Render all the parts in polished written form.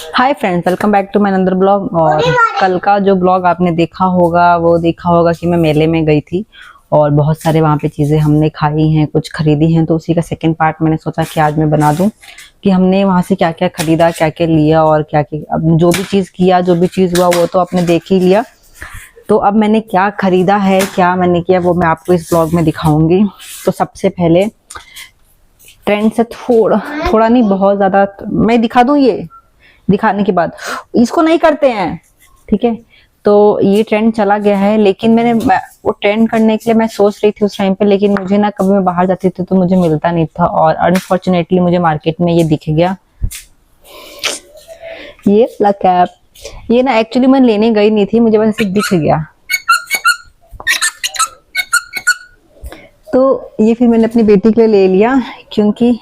Hi friends, welcome back to my another blog. और कल का जो ब्लॉग आपने देखा होगा वो देखा होगा कि मैं मेले में गई थी और बहुत सारे वहाँ पे चीज़ें हमने खाई हैं, कुछ खरीदी हैं। तो उसी का सेकंड पार्ट मैंने सोचा कि आज मैं बना दूं कि हमने वहाँ से क्या क्या खरीदा, क्या क्या लिया और क्या क्या अब जो भी चीज़ किया, जो भी चीज़ हुआ वो तो आपने देख ही लिया। तो अब मैंने क्या खरीदा है, क्या मैंने किया, वो मैं आपको इस ब्लॉग में दिखाऊंगी। तो सबसे पहले ट्रेंड से थोड़ा नहीं, बहुत ज़्यादा मैं दिखा दूँ। ये दिखाने के बाद इसको नहीं करते हैं, ठीक है। तो ये ट्रेंड चला गया है, लेकिन वो ट्रेंड करने के लिए मैं सोच रही थी उस टाइम पे, लेकिन मुझे ना कभी मैं बाहर जाती थी तो मुझे मिलता नहीं था और अनफॉर्चुनेटली मुझे मार्केट में ये दिख गया, ये वाला कैप। ये ना एक्चुअली मैं लेने गई नहीं थी, मुझे बस ऐसे दिख गया। तो ये फिर मैंने अपनी बेटी के लिए ले लिया, क्योंकि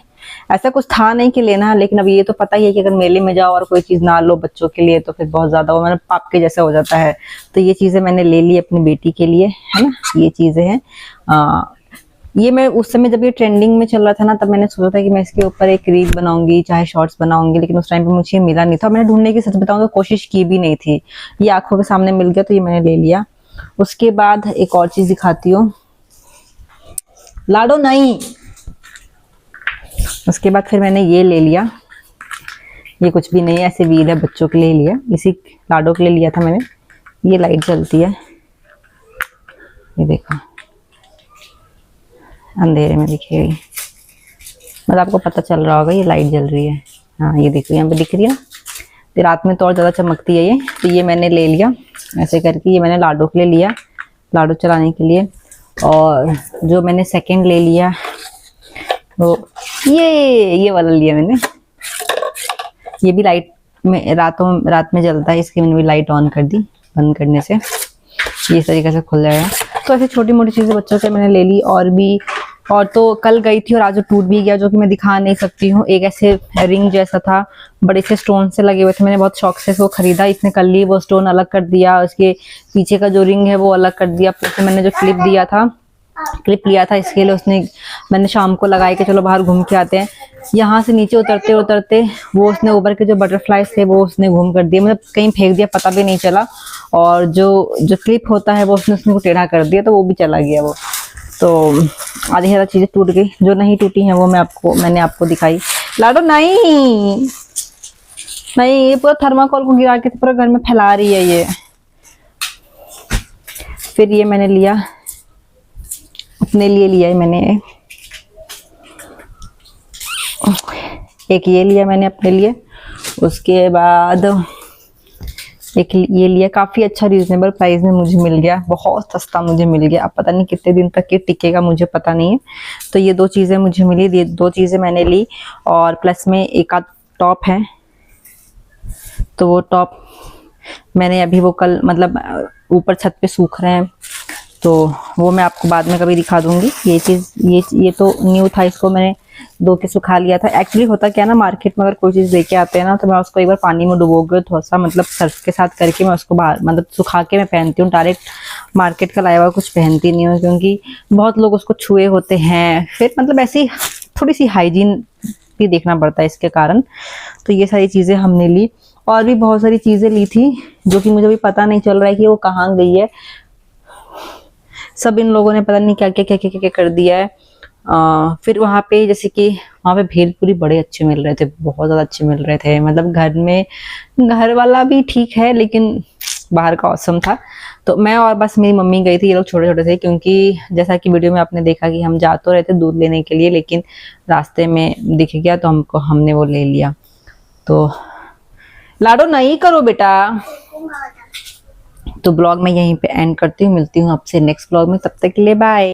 ऐसा कुछ था नहीं कि लेना है, लेकिन अब ये तो पता ही है कि अगर मेले में जाओ और कोई चीज ना लो बच्चों के लिए तो फिर बहुत ज्यादा वो मतलब पाप के जैसा हो जाता है। तो ये चीजें मैंने ले ली अपनी बेटी के लिए, है ना। ये चीजें हैं। ये मैं उस समय जब ये ट्रेंडिंग में चल रहा था ना, तब मैंने सोचा था कि मैं इसके ऊपर एक रील बनाऊंगी, चाहे शॉर्ट्स बनाऊंगी, लेकिन उस टाइम पे मुझे मिला नहीं था। मैंने ढूंढने की, सच बताऊं तो कोशिश की भी नहीं थी। ये आंखों के सामने मिल गया तो ये मैंने ले लिया। उसके बाद एक और चीज दिखाती हूँ। लाडो नहीं। उसके बाद फिर मैंने ये ले लिया। ये कुछ भी नहीं है, ऐसे व्हील है, बच्चों के लिए लिया, इसी लाडो के लिए लिया था मैंने। ये लाइट जलती है, ये देखो, अंधेरे में दिखेगी, मतलब आपको पता चल रहा होगा ये लाइट जल रही है। हाँ ये देखो, यहाँ पे दिख रही है। तो रात में तो और ज़्यादा चमकती है ये। तो ये मैंने ले लिया ऐसे करके। ये मैंने लाडो के लिए लिया, लाडो चलाने के लिए। और जो मैंने सेकंड ले लिया तो ये वाला लिया मैंने। ये भी लाइट में रात में जलता है, इसकी मैंने भी लाइट ऑन कर दी। बंद करने से ये इस तरीके से खुल जाएगा। तो ऐसी छोटी मोटी चीजें बच्चों से मैंने ले ली। और भी, और तो कल गई थी और आज टूट भी गया, जो कि मैं दिखा नहीं सकती हूँ। एक ऐसे रिंग जैसा था, बड़े से स्टोन से लगे हुए थे। मैंने बहुत शौक से इसको खरीदा। इसने कल ही वो स्टोन अलग कर दिया, उसके पीछे का जो रिंग है वो अलग कर दिया। फिर मैंने जो क्लिप लिया था इसके लिए, मैंने शाम को लगाई कि चलो बाहर घूम के आते हैं। यहाँ से नीचे उतरते उतरते वो उसने ऊपर के जो बटरफ्लाईज थे वो उसने घूम कर दिया, मतलब कहीं फेंक दिया, पता भी नहीं चला। और जो क्लिप होता है वो उसने टेढ़ा कर दिया, तो वो भी चला गया वो। तो आधी ज़्यादा चीजें टूट गई। जो नहीं टूटी हैं वो मैंने आपको दिखाई। लाडो नहीं, ये पूरा थर्माकोल को गिरा के पूरा घर में फैला रही है ये। फिर ये मैंने लिया, अपने लिए लिया है मैंने एक, ये लिया मैंने अपने लिए। उसके बाद एक ये लिया, काफी अच्छा रीजनेबल प्राइस में मुझे मिल गया, बहुत सस्ता मुझे मिल गया। अब पता नहीं कितने दिन तक ये टिकेगा, मुझे पता नहीं है। तो ये दो चीजें मुझे मिली, ये दो चीजें मैंने ली। और प्लस में एक आध टॉप है, तो वो टॉप मैंने अभी वो कल मतलब ऊपर छत पे सूख रहे हैं, तो वो मैं आपको बाद में कभी दिखा दूंगी। ये चीज ये तो न्यू था, इसको मैंने धो के सुखा लिया था। एक्चुअली होता क्या ना, मार्केट में अगर कोई चीज लेके आते हैं ना, तो मैं उसको एक बार पानी में डुबो के थोड़ा सा मतलब सर्फ के साथ करके मैं उसको बाहर मतलब सुखा के मैं पहनती हूँ। डायरेक्ट मार्केट का लाया हुआ कुछ पहनती नहीं हूँ, क्योंकि बहुत लोग उसको छुए होते हैं, फिर मतलब ऐसी थोड़ी सी हाइजीन भी देखना पड़ता है इसके कारण। तो ये सारी चीजें हमने ली। और भी बहुत सारी चीजें ली थी जो कि मुझे भी पता नहीं चल रहा है कि वो कहाँ गई है। सब इन लोगों ने पता नहीं क्या क्या क्या क्या क्या कर दिया है। फिर वहाँ पे जैसे कि वहाँ पे भेलपूरी बड़े अच्छे मिल रहे थे, बहुत ज़्यादा अच्छे मिल रहे थे। मतलब घर वाला भी ठीक है, लेकिन बाहर का औसम था। तो मैं और बस मेरी मम्मी गई थी, ये लोग छोटे छोटे थे, क्योंकि जैसा कि वीडियो में आपने देखा कि हम जा तो रहे थे दूध लेने के लिए, लेकिन रास्ते में दिख गया तो हमने वो ले लिया। तो लाडो नहीं करो बेटा। तो ब्लॉग मैं यहीं पे एंड करती हूँ, मिलती हूँ आपसे नेक्स्ट ब्लॉग में, तब तक के लिए बाय।